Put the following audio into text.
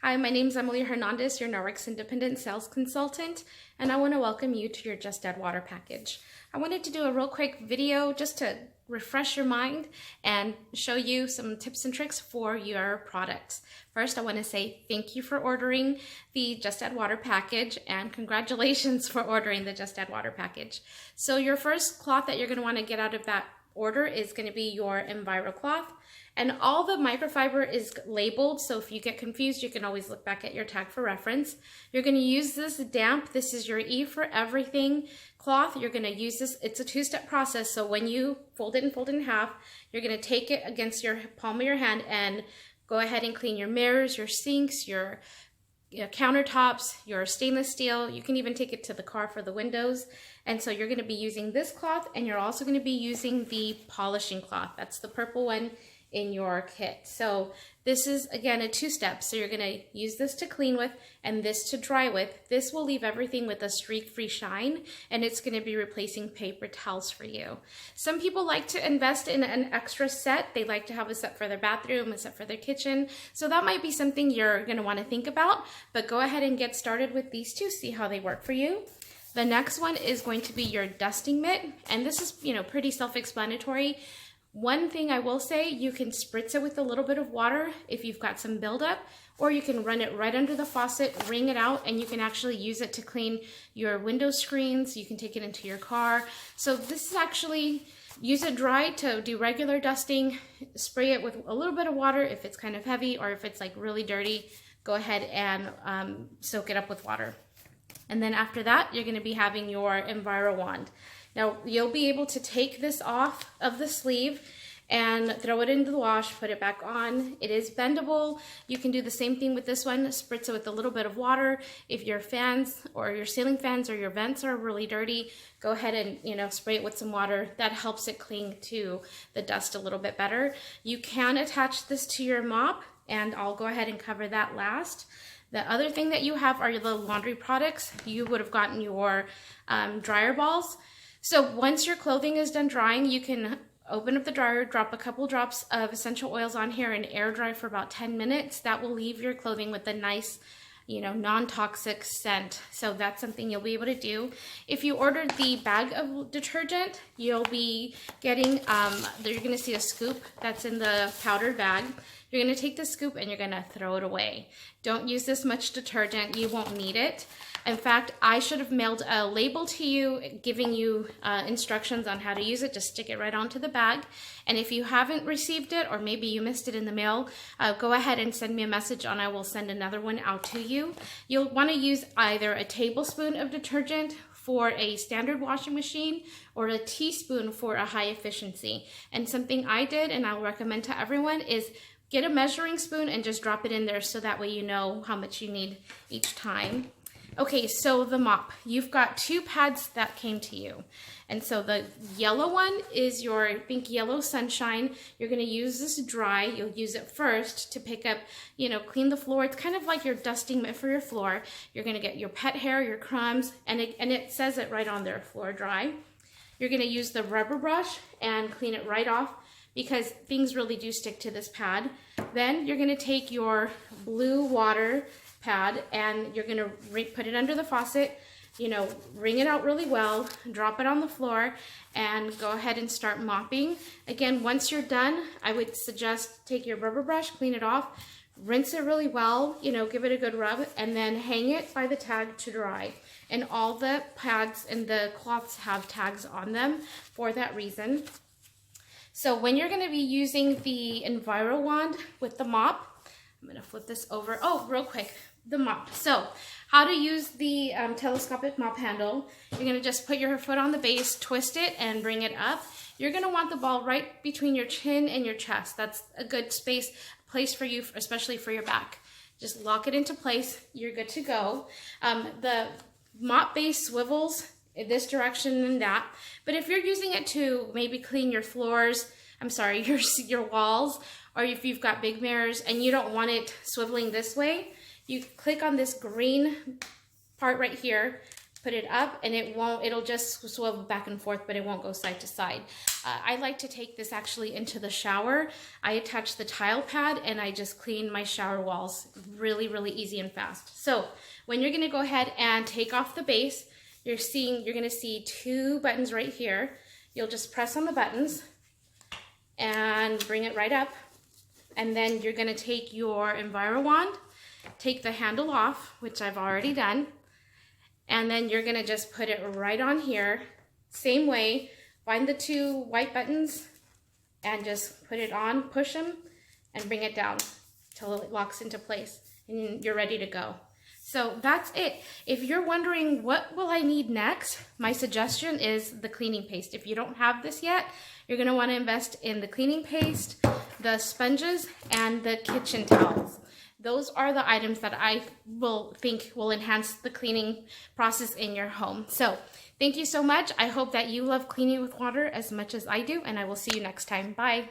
Hi, my name is Emily Hernandez, your Norwex Independent Sales Consultant, and I want to welcome you to your Just Add Water package. I wanted to do a real quick video just to refresh your mind and show you some tips and tricks for your products. First, I want to say thank you for ordering the Just Add Water package and congratulations for ordering the Just Add Water package. So your first cloth that you're going to want to get out of that order is going to be your Enviro Cloth. And all the microfiber is labeled, so if you get confused, you can always look back at your tag for reference. You're going to use this damp. This is your E for everything cloth. You're going to use this. It's a two-step process, so when you fold it in half, you're going to take it against your palm of your hand and go ahead and clean your mirrors, your sinks, your countertops, your stainless steel. You can even take it to the car for the windows. And so you're going to be using this cloth, and you're also going to be using the polishing cloth. That's the purple one in your kit. So this is again a two-step. So you're going to use this to clean with and this to dry with. This will leave everything with a streak-free shine, and it's going to be replacing paper towels for you. Some people like to invest in an extra set. They like to have a set for their bathroom, a set for their kitchen. So that might be something you're going to want to think about, but go ahead and get started with these two, see how they work for you. The next one is going to be your dusting mitt, and this is, pretty self-explanatory. One thing I will say, you can spritz it with a little bit of water if you've got some buildup, or you can run it right under the faucet, wring it out, and you can actually use it to clean your window screens. You can take it into your car. So this is actually, use it dry to do regular dusting, spray it with a little bit of water if it's kind of heavy, or if it's like really dirty, go ahead and soak it up with water. And then after that, you're going to be having your Enviro wand. Now, you'll be able to take this off of the sleeve and throw it into the wash, put it back on. It is bendable. You can do the same thing with this one, spritz it with a little bit of water. If your fans or your ceiling fans or your vents are really dirty, go ahead and, spray it with some water. That helps it cling to the dust a little bit better. You can attach this to your mop, and I'll go ahead and cover that last. The other thing that you have are the laundry products. You would have gotten your dryer balls. So once your clothing is done drying, you can open up the dryer, drop a couple drops of essential oils on here and air dry for about 10 minutes. That will leave your clothing with a nice, non-toxic scent. So that's something you'll be able to do. If you ordered the bag of detergent, you'll be getting, you're gonna see a scoop that's in the powdered bag. You're gonna take the scoop and you're gonna throw it away. Don't use this much detergent, you won't need it. In fact, I should have mailed a label to you giving you instructions on how to use it. Just stick it right onto the bag. And if you haven't received it, or maybe you missed it in the mail, go ahead and send me a message and I will send another one out to you. You'll want to use either a tablespoon of detergent for a standard washing machine or a teaspoon for a high efficiency. And something I did, and I'll recommend to everyone, is get a measuring spoon and just drop it in there so that way you know how much you need each time. Okay, so the mop. You've got two pads that came to you. And so the yellow one is your, I think, yellow sunshine. You're gonna use this dry. You'll use it first to pick up, clean the floor. It's kind of like your dusting mitt for your floor. You're gonna get your pet hair, your crumbs, and it says it right on there, floor dry. You're gonna use the rubber brush and clean it right off because things really do stick to this pad. Then you're gonna take your blue water pad and you're gonna put it under the faucet, wring it out really well, drop it on the floor, and go ahead and start mopping. Again, once you're done, I would suggest take your rubber brush, clean it off, rinse it really well, give it a good rub, and then hang it by the tag to dry. And all the pads and the cloths have tags on them for that reason. So when you're gonna be using the Enviro wand with the mop, I'm gonna flip this over. Oh, real quick, the mop. So how to use the telescopic mop handle. You're gonna just put your foot on the base, twist it, and bring it up. You're gonna want the ball right between your chin and your chest. That's a good place for you, especially for your back. Just lock it into place, you're good to go. The mop base swivels in this direction and that, but if you're using it to maybe clean your floors, your walls, or if you've got big mirrors and you don't want it swiveling this way, you click on this green part right here, put it up and it'll just swivel back and forth, but it won't go side to side. I like to take this actually into the shower. I attach the tile pad and I just clean my shower walls really, really easy and fast. So when you're gonna go ahead and take off the base, you're gonna see 2 buttons right here. You'll just press on the buttons and bring it right up. And then you're gonna take your Enviro wand, take the handle off, which I've already done. And then you're gonna just put it right on here. Same way, find the 2 white buttons and just put it on, push them, and bring it down till it locks into place and you're ready to go. So that's it. If you're wondering what will I need next, my suggestion is the cleaning paste. If you don't have this yet, you're gonna wanna invest in the cleaning paste, the sponges, and the kitchen towels. Those are the items that I think will enhance the cleaning process in your home. So thank you so much. I hope that you love cleaning with water as much as I do, and I will see you next time. Bye.